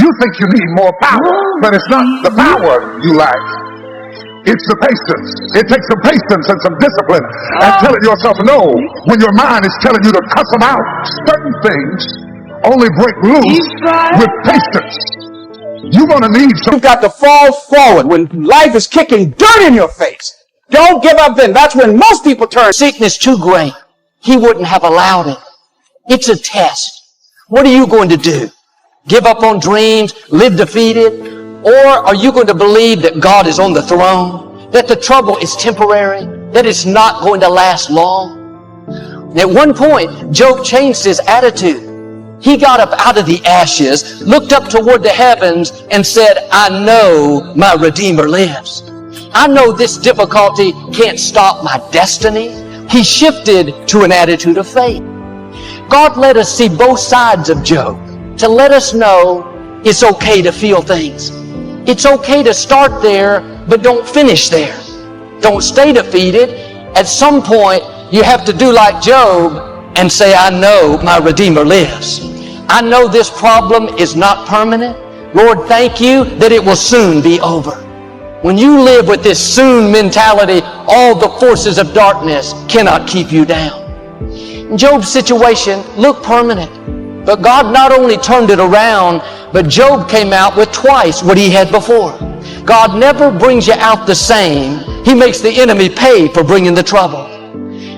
You think you need more power, but it's not the power you lack. It's the patience. It takes some patience and some discipline and telling yourself no when your mind is telling you to cuss them out. Certain things only break loose with patience. You're going to need some. You've got to fall forward when life is kicking dirt in your face. Don't give up then. That's when most people turn. Sickness too great. He wouldn't have allowed it. It's a test. What are you going to do? Give up on dreams? Live defeated? Or are you going to believe that God is on the throne? That the trouble is temporary? That it's not going to last long? At one point, Job changed his attitude. He got up out of the ashes, looked up toward the heavens, and said, I know my Redeemer lives. I know this difficulty can't stop my destiny. He shifted to an attitude of faith. God let us see both sides of Job to let us know it's okay to feel things. It's okay to start there, but don't finish there. Don't stay defeated. At some point, you have to do like Job and say, I know my Redeemer lives. I know this problem is not permanent. Lord, thank you that it will soon be over. When you live with this soon mentality, all the forces of darkness cannot keep you down. Job's situation looked permanent, but God not only turned it around, but Job came out with twice what he had before. God never brings you out the same. He makes the enemy pay for bringing the trouble.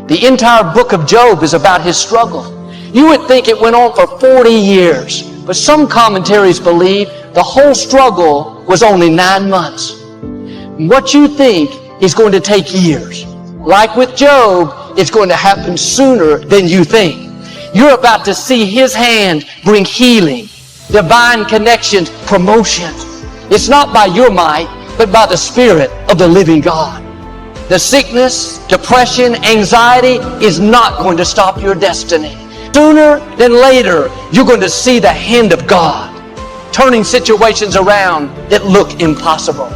The entire book of Job is about his struggle. You would think it went on for 40 years, but some commentaries believe the whole struggle was only 9 months. What you think is going to take years. Like with Job, it's going to happen sooner than you think. You're about to see His hand bring healing, divine connections, promotion. It's not by your might, but by the Spirit of the living God. The sickness, depression, anxiety is not going to stop your destiny. Sooner than later, you're going to see the hand of God turning situations around that look impossible.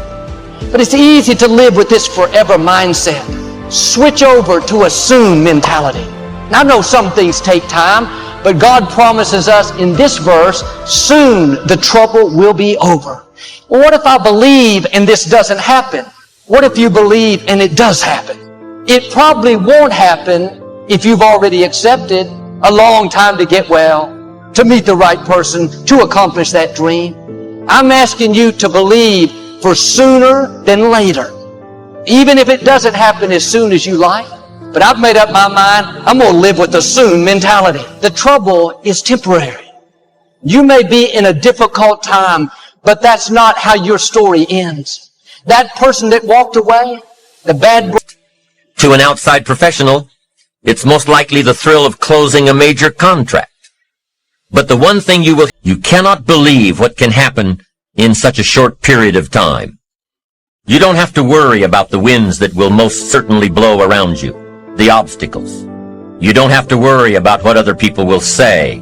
But it's easy to live with this forever mindset. Switch over to a soon mentality. Now, I know some things take time, but God promises us in this verse, soon the trouble will be over. Well, what if I believe and this doesn't happen? What if you believe and it does happen? It probably won't happen if you've already accepted a long time to get well, to meet the right person, to accomplish that dream. I'm asking you to believe for sooner than later. Even if it doesn't happen as soon as you like, but I've made up my mind, I'm going to live with the soon mentality. The trouble is temporary. You may be in a difficult time, but that's not how your story ends. That person that walked away, the bad... To an outside professional, it's most likely the thrill of closing a major contract. But the one thing you cannot believe what can happen in such a short period of time. You don't have to worry about the winds that will most certainly blow around you, the obstacles. You don't have to worry about what other people will say.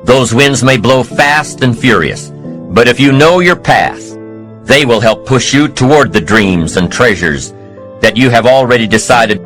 Those winds may blow fast and furious, but if you know your path, they will help push you toward the dreams and treasures that you have already decided